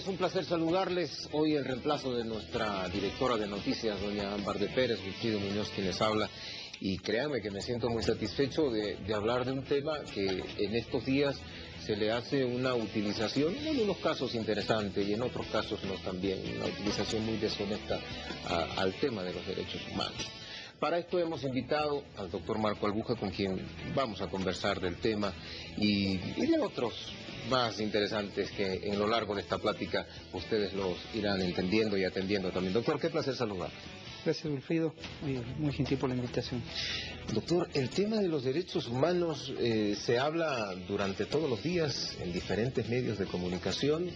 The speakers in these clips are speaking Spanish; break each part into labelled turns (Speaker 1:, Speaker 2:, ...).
Speaker 1: noches, un placer saludarles. Hoy el reemplazo de nuestra directora de noticias, doña Ámbar de Pérez, Wilfrido Muñoz, quien les habla. Y créanme que me siento muy satisfecho de hablar de un tema que en estos días se le hace una utilización, en unos casos interesante y en otros casos no también, una utilización muy deshonesta al tema de los derechos humanos. Para esto hemos invitado al doctor Marco Albuja, con quien vamos a conversar del tema y de otros más interesantes que en lo largo de esta plática ustedes los irán entendiendo y atendiendo también. Doctor, qué placer saludar.
Speaker 2: Gracias, Wilfrido. Muy gentil por la invitación.
Speaker 1: Doctor, el tema de los derechos humanos se habla durante todos los días en diferentes medios de comunicación.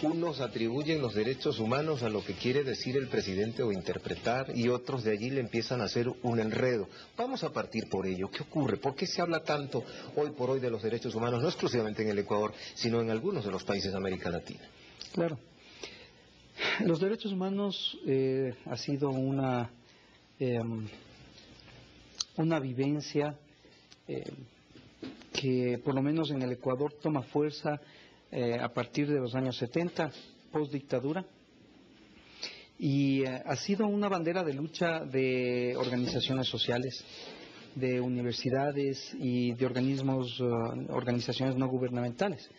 Speaker 1: Unos atribuyen los derechos humanos a lo que quiere decir el presidente o interpretar, y otros de allí le empiezan a hacer un enredo. Vamos a partir por ello. ¿Qué ocurre? ¿Por qué se habla tanto hoy por hoy de los derechos humanos, no exclusivamente en el Ecuador, sino en algunos de los países de América Latina?
Speaker 2: Claro. Los derechos humanos ha sido una vivencia que por lo menos en el Ecuador toma fuerza a partir de los años 70, post-dictadura, y ha sido una bandera de lucha de organizaciones sociales, de universidades y de organizaciones no gubernamentales.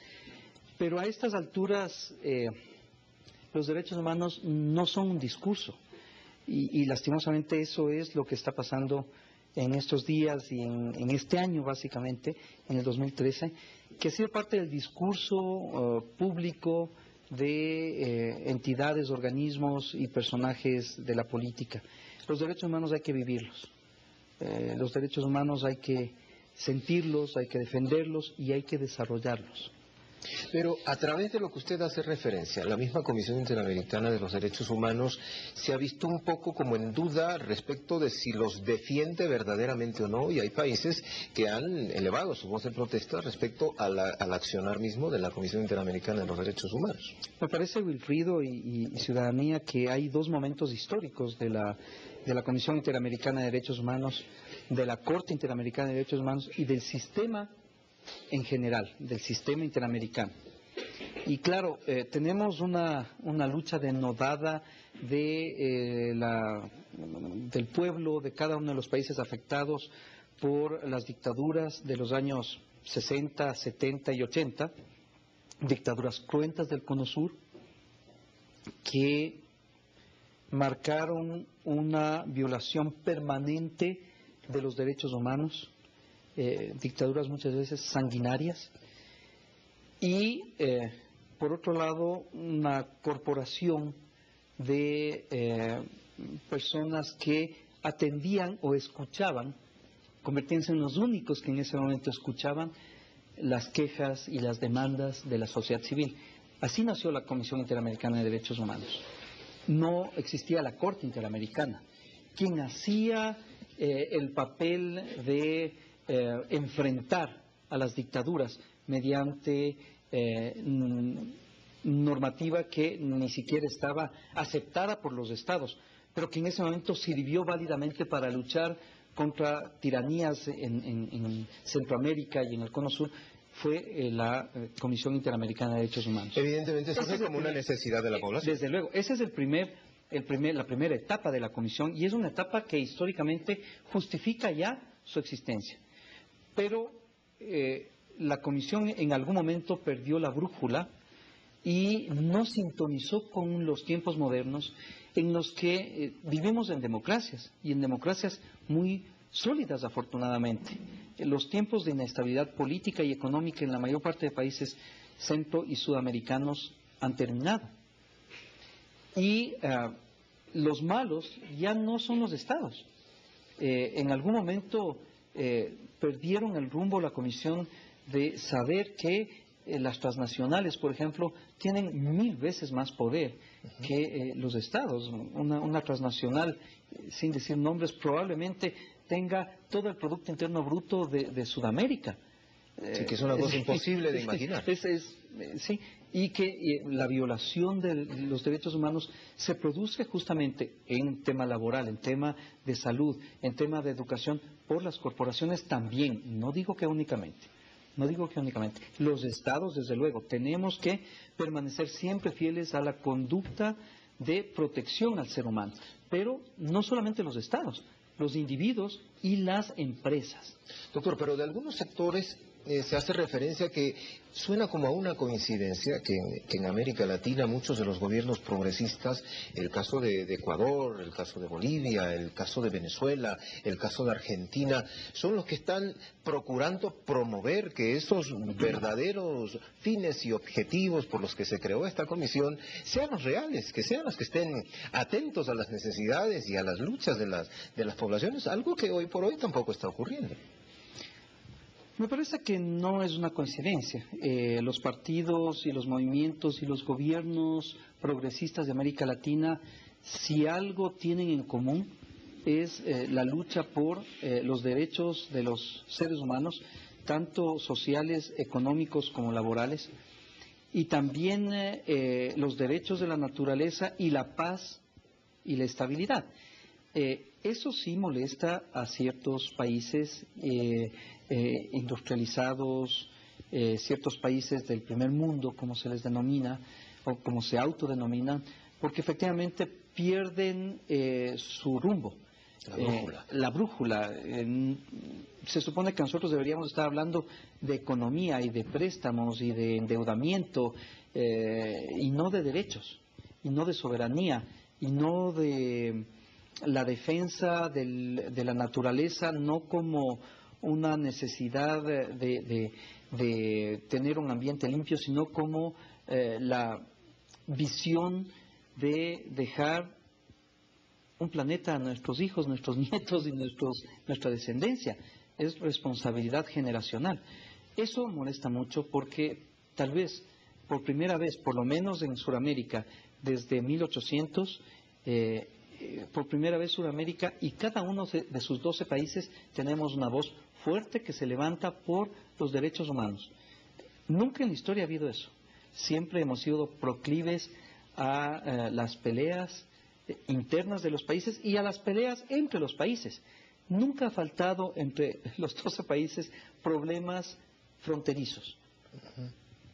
Speaker 2: Pero a estas alturas los derechos humanos no son un discurso, y lastimosamente eso es lo que está pasando en estos días y en este año, básicamente, en el 2013, que ha sido parte del discurso público de entidades, organismos y personajes de la política. Los derechos humanos hay que vivirlos, los derechos humanos hay que sentirlos, hay que defenderlos y hay que desarrollarlos.
Speaker 1: Pero a través de lo que usted hace referencia, la misma Comisión Interamericana de los Derechos Humanos se ha visto un poco como en duda respecto de si los defiende verdaderamente o no, y hay países que han elevado su voz de protesta respecto al accionar mismo de la Comisión Interamericana de los Derechos Humanos.
Speaker 2: Me parece, Wilfrido y ciudadanía, que hay dos momentos históricos de la Comisión Interamericana de Derechos Humanos, de la Corte Interamericana de Derechos Humanos y del sistema en general, del sistema interamericano. Y claro, tenemos una lucha denodada del pueblo de cada uno de los países afectados por las dictaduras de los años 60, 70 y 80, dictaduras cruentas del Cono Sur, que marcaron una violación permanente de los derechos humanos, dictaduras muchas veces sanguinarias, y por otro lado una corporación de personas que atendían o escuchaban, convirtiéndose en los únicos que en ese momento escuchaban las quejas y las demandas de la sociedad civil. Así nació la Comisión Interamericana de Derechos Humanos. No existía la Corte Interamericana, quien hacía el papel de enfrentar a las dictaduras mediante normativa que ni siquiera estaba aceptada por los estados, pero que en ese momento sirvió válidamente para luchar contra tiranías en Centroamérica y en el Cono Sur. Fue la Comisión Interamericana de Derechos Humanos.
Speaker 1: Evidentemente eso es como una necesidad de la población.
Speaker 2: Desde luego, esa es la primera etapa de la Comisión, y es una etapa que históricamente justifica ya su existencia. Pero la Comisión en algún momento perdió la brújula y no sintonizó con los tiempos modernos en los que vivimos en democracias, y en democracias muy sólidas, afortunadamente. Los tiempos de inestabilidad política y económica en la mayor parte de países centro y sudamericanos han terminado. Y los malos ya no son los estados. En algún momento perdieron el rumbo la Comisión de saber que las transnacionales, por ejemplo, tienen 1000 veces más poder que los estados. Una transnacional, sin decir nombres, probablemente tenga todo el Producto Interno Bruto de Sudamérica.
Speaker 1: Sí, que es una cosa imposible de imaginar.
Speaker 2: Sí, y que la violación de los derechos humanos se produce justamente en tema laboral, en tema de salud, en tema de educación, por las corporaciones también, no digo que únicamente, no digo que únicamente, los estados, desde luego, tenemos que permanecer siempre fieles a la conducta de protección al ser humano, pero no solamente los estados, los individuos y las empresas.
Speaker 1: Doctor, pero de algunos sectores se hace referencia que suena como a una coincidencia que en América Latina muchos de los gobiernos progresistas, el caso de Ecuador, el caso de Bolivia, el caso de Venezuela, el caso de Argentina, son los que están procurando promover que esos verdaderos fines y objetivos por los que se creó esta comisión sean los reales, que sean los que estén atentos a las necesidades y a las luchas de las poblaciones, algo que hoy por hoy tampoco está ocurriendo.
Speaker 2: Me parece que no es una coincidencia. Los partidos y los movimientos y los gobiernos progresistas de América Latina, si algo tienen en común, es la lucha por los derechos de los seres humanos, tanto sociales, económicos como laborales, y también los derechos de la naturaleza y la paz y la estabilidad. Eso sí molesta a ciertos países industrializados, ciertos países del primer mundo, como se les denomina, o como se autodenominan, porque efectivamente pierden su rumbo. La brújula. Se supone que nosotros deberíamos estar hablando de economía y de préstamos y de endeudamiento, y no de derechos, y no de soberanía, y no de la defensa de la naturaleza, no como una necesidad de tener un ambiente limpio, sino como la visión de dejar un planeta a nuestros hijos, nuestros nietos y nuestra descendencia. Es responsabilidad generacional. Eso molesta mucho porque tal vez por primera vez, por lo menos en Sudamérica, desde 1800, por primera vez Sudamérica y cada uno de sus 12 países tenemos una voz fuerte que se levanta por los derechos humanos. Nunca en la historia ha habido eso. Siempre hemos sido proclives a las peleas internas de los países y a las peleas entre los países. Nunca ha faltado entre los 12 países problemas fronterizos.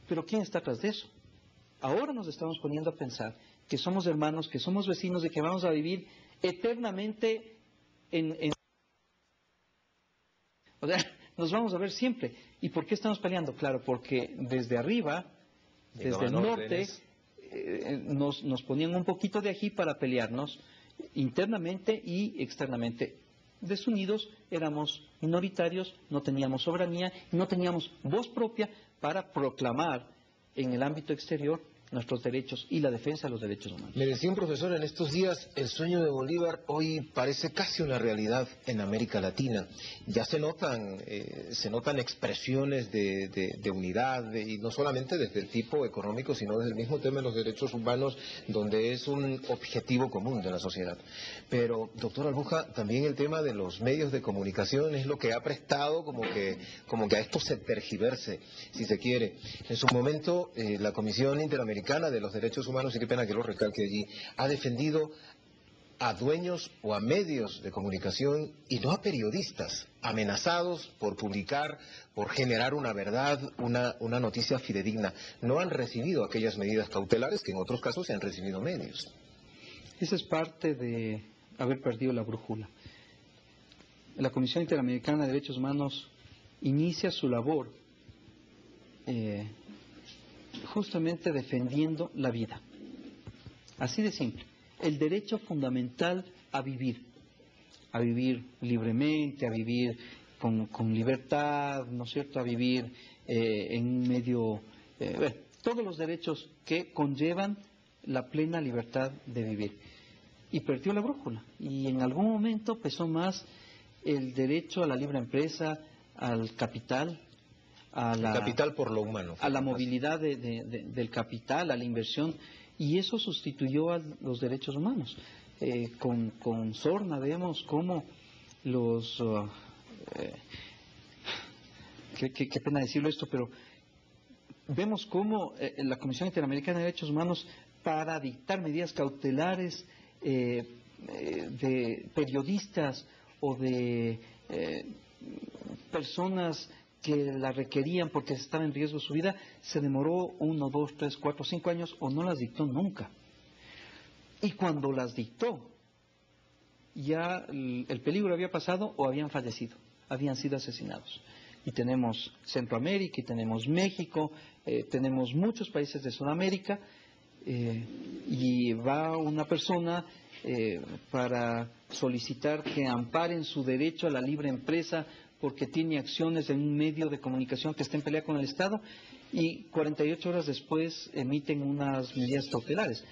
Speaker 2: Pero ¿quién está atrás de eso? Ahora nos estamos poniendo a pensar que somos hermanos, que somos vecinos y que vamos a vivir eternamente o sea, nos vamos a ver siempre. ¿Y por qué estamos peleando? Claro, porque desde arriba, desde el norte, nos ponían un poquito de ají para pelearnos internamente y externamente. Desunidos, éramos minoritarios, no teníamos soberanía, no teníamos voz propia para proclamar en el ámbito exterior nuestros derechos y la defensa de los derechos humanos.
Speaker 1: Me decía un profesor en estos días, el sueño de Bolívar hoy parece casi una realidad en América Latina. Ya se notan expresiones de unidad, y no solamente desde el tipo económico, sino desde el mismo tema de los derechos humanos, donde es un objetivo común de la sociedad. Pero, doctor Albuja, también el tema de los medios de comunicación es lo que ha prestado como que a esto se tergiverse, si se quiere. En su momento, la Comisión Interamericana de los Derechos Humanos, y qué pena que lo recalque allí, ha defendido a dueños o a medios de comunicación y no a periodistas amenazados por publicar, por generar una verdad, una noticia fidedigna. No han recibido aquellas medidas cautelares que en otros casos se han recibido medios.
Speaker 2: Esa es parte de haber perdido la brújula. La Comisión Interamericana de Derechos Humanos inicia su labor justamente defendiendo la vida. Así de simple. El derecho fundamental a vivir libremente, a vivir con libertad, ¿no es cierto?, a vivir en un medio, todos los derechos que conllevan la plena libertad de vivir. Y perdió la brújula. Y en algún momento pesó más el derecho a la libre empresa, al capital,
Speaker 1: capital por lo humano,
Speaker 2: a la movilidad del capital, a la inversión, y eso sustituyó a los derechos humanos. Con sorna vemos cómo los qué pena decirlo esto, pero vemos cómo la Comisión Interamericana de Derechos Humanos, para dictar medidas cautelares de periodistas o de personas que la requerían porque estaba en riesgo su vida, se demoró 1, 2, 3, 4, 5 años o no las dictó nunca. Y cuando las dictó, ya el peligro había pasado o habían fallecido, habían sido asesinados. Y tenemos Centroamérica, y tenemos México, tenemos muchos países de Sudamérica, y va una persona para solicitar que amparen su derecho a la libre empresa porque tiene acciones en un medio de comunicación que está en pelea con el Estado, y 48 horas después emiten unas medidas cautelares.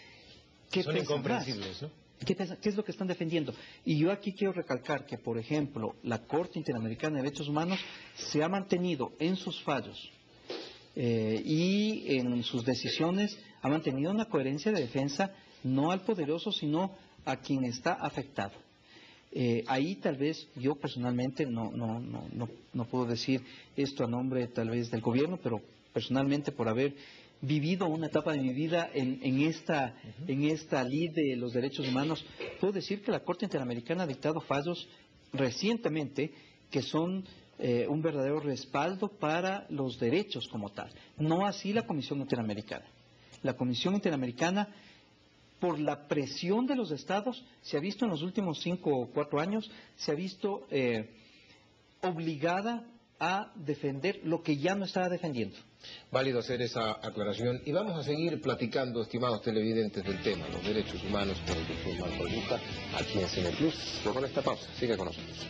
Speaker 1: Son incomprensibles, ¿no?
Speaker 2: ¿Qué es lo que están defendiendo? Y yo aquí quiero recalcar que, por ejemplo, la Corte Interamericana de Derechos Humanos se ha mantenido en sus fallos y en sus decisiones, ha mantenido una coherencia de defensa no al poderoso, sino a quien está afectado. Ahí tal vez yo personalmente no puedo decir esto a nombre tal vez del gobierno, pero personalmente por haber vivido una etapa de mi vida en esta ley de los derechos humanos, puedo decir que la Corte Interamericana ha dictado fallos recientemente que son un verdadero respaldo para los derechos como tal. No así la Comisión Interamericana. La Comisión Interamericana, por la presión de los estados, se ha visto en los últimos 5 o 4 años, se ha visto obligada a defender lo que ya no estaba defendiendo.
Speaker 1: Válido hacer esa aclaración y vamos a seguir platicando, estimados televidentes, del tema, los derechos humanos, con el doctor Marco Albuja, aquí en Cine Plus. Pero con esta pausa, sigue con nosotros.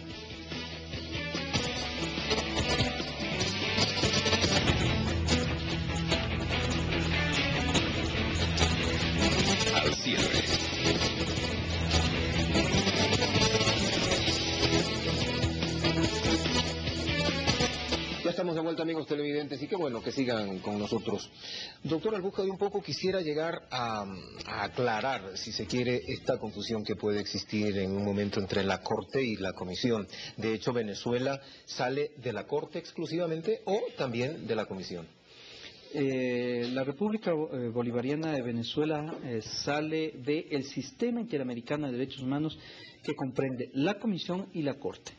Speaker 3: Al cierre.
Speaker 1: Ya estamos de vuelta, amigos televidentes, y qué bueno que sigan con nosotros. Doctor Albuja, de un poco quisiera llegar a aclarar, si se quiere, esta confusión que puede existir en un momento entre la Corte y la Comisión. De hecho, Venezuela sale de la Corte exclusivamente o también de la Comisión.
Speaker 2: La República Bolivariana de Venezuela sale del Sistema Interamericano de Derechos Humanos, que comprende la Comisión y la Corte.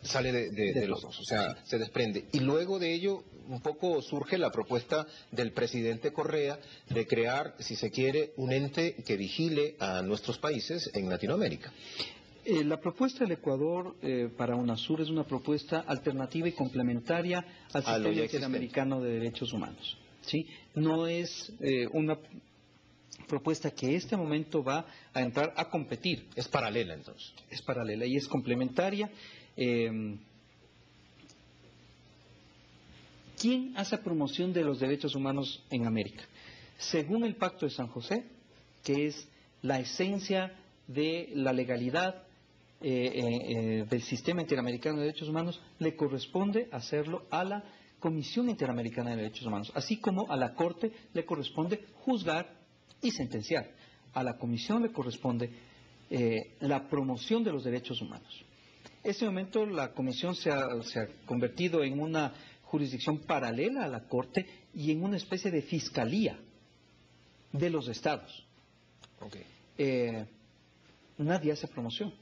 Speaker 1: Sale de los dos, o sea, se desprende. Y luego de ello, un poco surge la propuesta del presidente Correa de crear, si se quiere, un ente que vigile a nuestros países en Latinoamérica.
Speaker 2: La propuesta del Ecuador para UNASUR es una propuesta alternativa y complementaria al Sistema Interamericano de Derechos Humanos. ¿Sí? No es una propuesta que en este momento va a entrar a competir.
Speaker 1: Es paralela, entonces.
Speaker 2: Es paralela y es complementaria. ¿Quién hace promoción de los derechos humanos en América? Según el Pacto de San José, que es la esencia de la legalidad del Sistema Interamericano de Derechos Humanos, le corresponde hacerlo a la Comisión Interamericana de Derechos Humanos, así como a la Corte le corresponde juzgar y sentenciar. A la Comisión le corresponde la promoción de los derechos humanos. En este momento la Comisión se ha convertido en una jurisdicción paralela a la Corte y en una especie de fiscalía de los estados.
Speaker 1: Okay.
Speaker 2: Nadie hace promoción.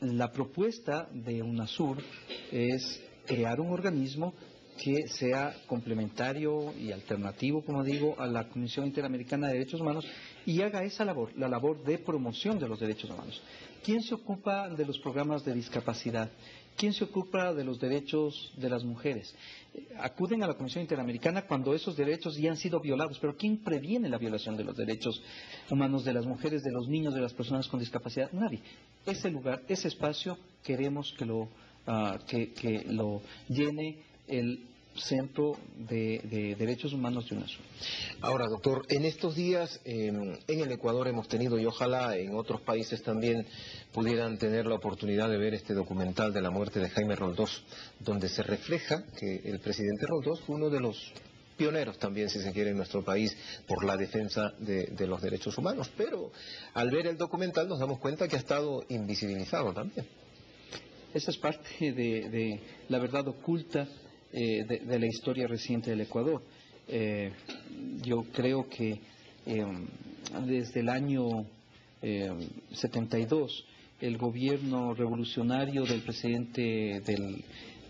Speaker 2: La propuesta de UNASUR es crear un organismo que sea complementario y alternativo, como digo, a la Comisión Interamericana de Derechos Humanos y haga esa labor, la labor de promoción de los derechos humanos. ¿Quién se ocupa de los programas de discapacidad? ¿Quién se ocupa de los derechos de las mujeres? Acuden a la Comisión Interamericana cuando esos derechos ya han sido violados, pero ¿quién previene la violación de los derechos humanos de las mujeres, de los niños, de las personas con discapacidad? Nadie. Ese lugar, ese espacio, queremos que lo llene el Centro de Derechos Humanos de UNASUR.
Speaker 1: Ahora, doctor, en estos días en el Ecuador hemos tenido, y ojalá en otros países también pudieran tener la oportunidad de ver este documental de la muerte de Jaime Roldós, donde se refleja que el presidente Roldós fue uno de los pioneros también, si se quiere, en nuestro país por la defensa de los derechos humanos. Pero al ver el documental nos damos cuenta que ha estado invisibilizado también.
Speaker 2: Esa es parte de la verdad oculta de la historia reciente del Ecuador. Yo creo que desde el año 72 el gobierno revolucionario del presidente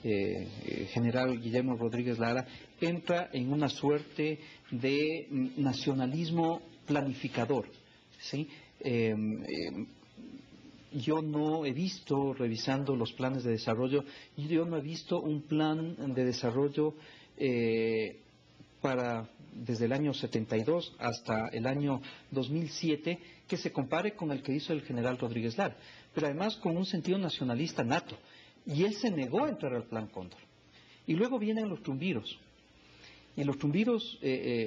Speaker 2: general Guillermo Rodríguez Lara, entra en una suerte de nacionalismo planificador, ¿sí? Yo no he visto, revisando los planes de desarrollo, yo no he visto un plan de desarrollo desde el año 72 hasta el año 2007 que se compare con el que hizo el general Rodríguez Lara, pero además con un sentido nacionalista nato. Y él se negó a entrar al Plan Cóndor. Y luego vienen los tumbiros. Y los tumbiros,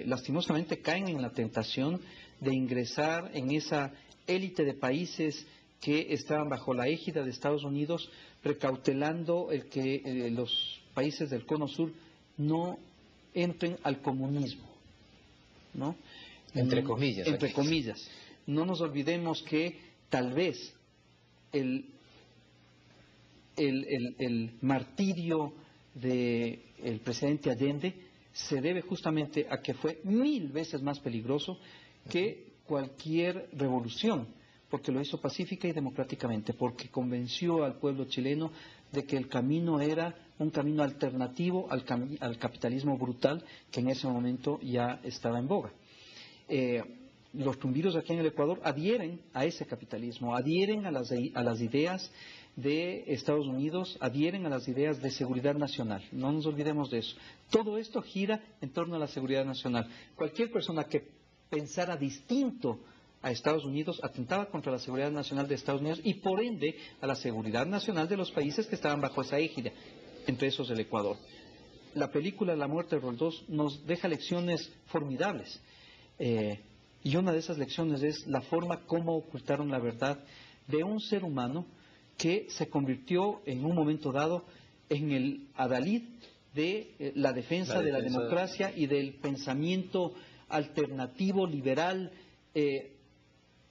Speaker 2: lastimosamente, caen en la tentación de ingresar en esa élite de países que estaban bajo la égida de Estados Unidos, precautelando el que los países del Cono Sur no entren al comunismo, ¿no?
Speaker 1: Entre comillas.
Speaker 2: Entre comillas. No nos olvidemos que tal vez el martirio del presidente Allende se debe justamente a que fue 1000 veces más peligroso que cualquier revolución, porque lo hizo pacífica y democráticamente, porque convenció al pueblo chileno de que el camino era un camino alternativo al capitalismo brutal que en ese momento ya estaba en boga. Los tumbiros aquí en el Ecuador adhieren a ese capitalismo, adhieren a las ideas de Estados Unidos, adhieren a las ideas de seguridad nacional. No nos olvidemos de eso. Todo esto gira en torno a la seguridad nacional. Cualquier persona que pensara distinto a Estados Unidos atentaba contra la seguridad nacional de Estados Unidos y por ende a la seguridad nacional de los países que estaban bajo esa égida, entre esos el Ecuador. La película La muerte de Roldós nos deja lecciones formidables. Y una de esas lecciones es la forma como ocultaron la verdad de un ser humano que se convirtió en un momento dado en el adalid de la defensa de la democracia y del pensamiento alternativo, liberal,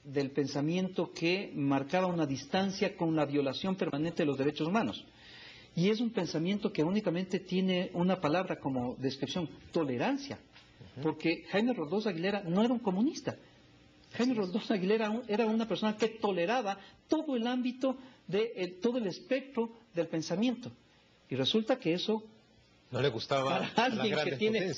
Speaker 2: del pensamiento que marcaba una distancia con la violación permanente de los derechos humanos. Y es un pensamiento que únicamente tiene una palabra como descripción: tolerancia. Porque Jaime Roldós Aguilera no era un comunista. Jaime Roldós Aguilera era una persona que toleraba todo el ámbito, todo el espectro del pensamiento. Y resulta que eso,
Speaker 1: no le gustaba
Speaker 2: para alguien que tiene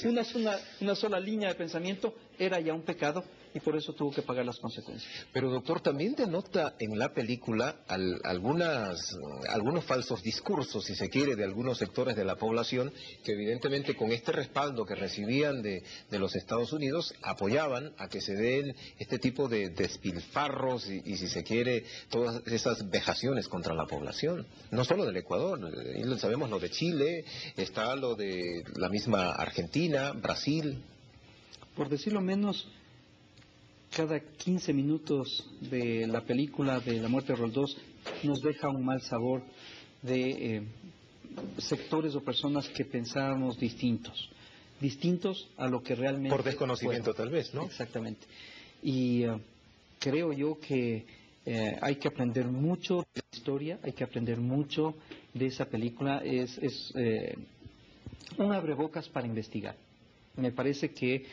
Speaker 2: una sola línea de pensamiento, era ya un pecado, y por eso tuvo que pagar las consecuencias.
Speaker 1: Pero, doctor, también denota en la película algunos falsos discursos, si se quiere, de algunos sectores de la población que evidentemente con este respaldo que recibían de los Estados Unidos apoyaban a que se den este tipo de despilfarros y si se quiere, todas esas vejaciones contra la población. No solo del Ecuador, sabemos lo de Chile, está lo de la misma Argentina, Brasil.
Speaker 2: Por decirlo menos, cada 15 minutos de la película de La muerte de Roldós nos deja un mal sabor de sectores o personas que pensábamos distintos a lo que realmente
Speaker 1: por desconocimiento
Speaker 2: fue.
Speaker 1: Tal vez, ¿no?
Speaker 2: Exactamente. Y creo yo que hay que aprender mucho de la historia, hay que aprender mucho de esa película. Es un abrebocas para investigar. Me parece que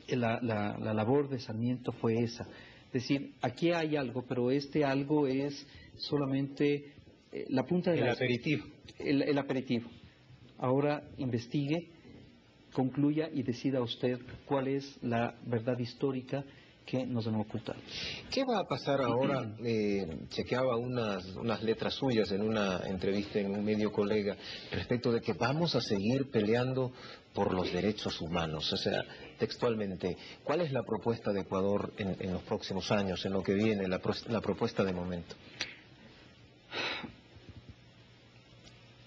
Speaker 2: la labor de Sarmiento fue esa. Es decir, aquí hay algo, pero este algo es solamente la punta del iceberg.
Speaker 1: Aperitivo.
Speaker 2: El aperitivo. Ahora investigue, concluya y decida usted cuál es la verdad histórica que nos han ocultado.
Speaker 1: ¿Qué va a pasar ahora? Chequeaba unas letras suyas en una entrevista en un medio colega respecto de que vamos a seguir peleando por los derechos humanos. O sea, textualmente, ¿cuál es la propuesta de Ecuador en los próximos años, en lo que viene, la propuesta de momento?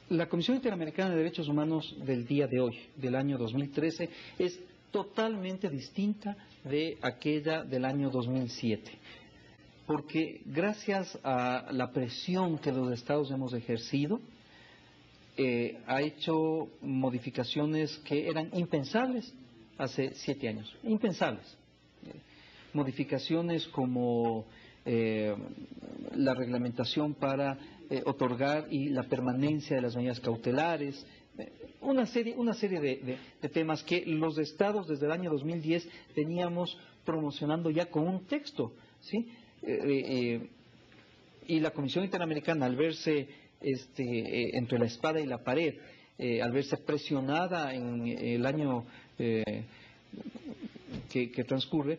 Speaker 2: La Comisión Interamericana de Derechos Humanos del día de hoy, del año 2013, es totalmente distinta de aquella del año 2007, porque gracias a la presión que los estados hemos ejercido, ha hecho modificaciones que eran impensables hace 7 años, impensables. Modificaciones como la reglamentación para otorgar y la permanencia de las medidas cautelares, una serie de temas que los estados desde el año 2010 veníamos promocionando ya con un texto, ¿sí? Y la Comisión Interamericana, al verse entre la espada y la pared, al verse presionada en el año que transcurre,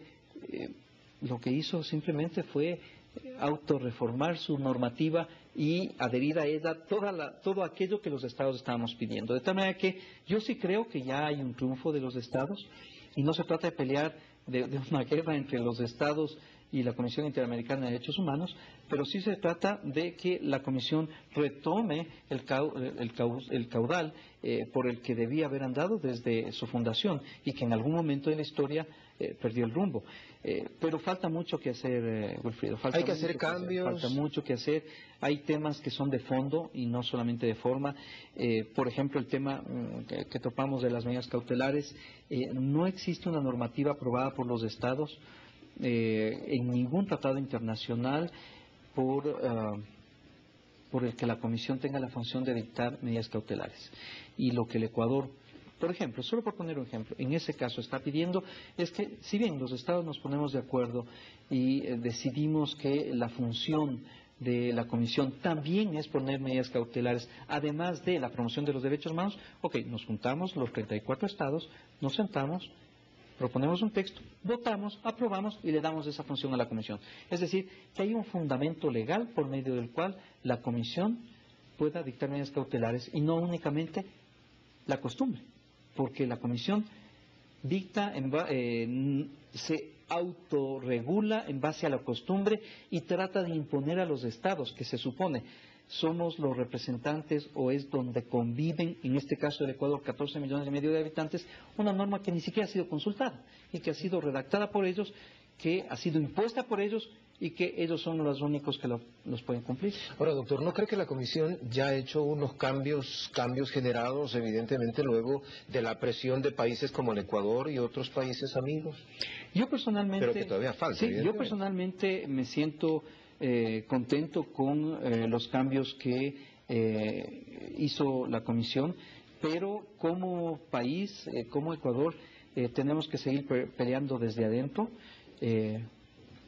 Speaker 2: lo que hizo simplemente fue autorreformar su normativa y adherir a ella todo aquello que los estados estábamos pidiendo. De tal manera que yo sí creo que ya hay un triunfo de los estados y no se trata de pelear de una guerra entre los estados y la Comisión Interamericana de Derechos Humanos, pero sí se trata de que la Comisión retome el caudal por el que debía haber andado desde su fundación y que en algún momento de la historia perdió el rumbo. Pero falta mucho que hacer, Wilfrido.
Speaker 1: Hay que hacer cambios.
Speaker 2: Falta mucho que hacer. Hay temas que son de fondo y no solamente de forma. Por ejemplo, el tema que topamos de las medidas cautelares. No existe una normativa aprobada por los estados en ningún tratado internacional por el que la Comisión tenga la función de dictar medidas cautelares. Y lo que el Ecuador, por ejemplo, solo por poner un ejemplo, en ese caso está pidiendo es que, si bien los estados nos ponemos de acuerdo y decidimos que la función de la Comisión también es poner medidas cautelares, además de la promoción de los derechos humanos, nos juntamos los 34 estados, nos sentamos, proponemos un texto, votamos, aprobamos y le damos esa función a la Comisión. Es decir, que hay un fundamento legal por medio del cual la Comisión pueda dictar medidas cautelares y no únicamente la costumbre, porque la Comisión dicta, se autorregula en base a la costumbre y trata de imponer a los estados, que se supone somos los representantes o es donde conviven, en este caso del Ecuador, 14,5 millones de habitantes, una norma que ni siquiera ha sido consultada y que ha sido redactada por ellos, que ha sido impuesta por ellos y que ellos son los únicos que los pueden cumplir.
Speaker 1: Ahora, doctor, ¿no cree que la Comisión ya ha hecho unos cambios generados, evidentemente, luego de la presión de países como el Ecuador y otros países amigos?
Speaker 2: Yo personalmente...
Speaker 1: Pero que todavía falta,
Speaker 2: sí, yo personalmente me siento contento con los cambios que hizo la Comisión, pero como país, como Ecuador, tenemos que seguir peleando desde adentro,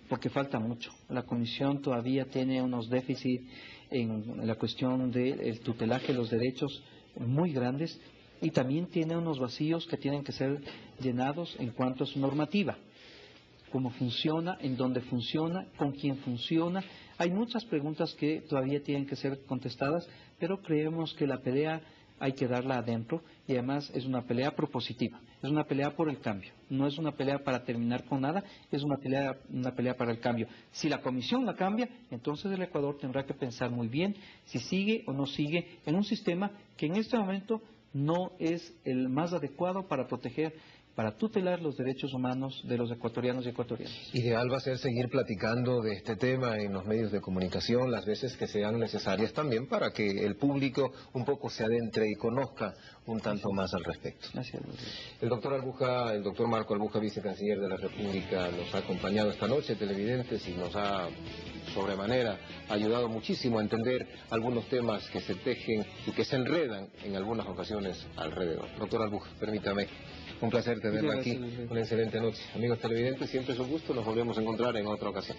Speaker 2: porque falta mucho. La Comisión todavía tiene unos déficits en la cuestión del tutelaje de los derechos muy grandes y también tiene unos vacíos que tienen que ser llenados en cuanto a su normativa. Cómo funciona, en dónde funciona, con quién funciona. Hay muchas preguntas que todavía tienen que ser contestadas, pero creemos que la pelea hay que darla adentro y además es una pelea propositiva, es una pelea por el cambio, no es una pelea para terminar con nada, es una pelea para el cambio. Si la Comisión la cambia, entonces el Ecuador tendrá que pensar muy bien si sigue o no sigue en un sistema que en este momento no es el más adecuado para proteger, para tutelar los derechos humanos de los ecuatorianos y ecuatorianas.
Speaker 1: Ideal va a ser seguir platicando de este tema en los medios de comunicación las veces que sean necesarias también para que el público un poco se adentre y conozca un tanto más al respecto.
Speaker 2: Gracias.
Speaker 1: El doctor Marco Albuja, vicecanciller de la República, nos ha acompañado esta noche, televidentes, y nos ha sobremanera ayudado muchísimo a entender algunos temas que se tejen y que se enredan en algunas ocasiones alrededor. Doctor Albuja, permítame. Un placer tenerla aquí. Una excelente noche. Amigos televidentes, siempre es un gusto. Nos volvemos a encontrar en otra ocasión.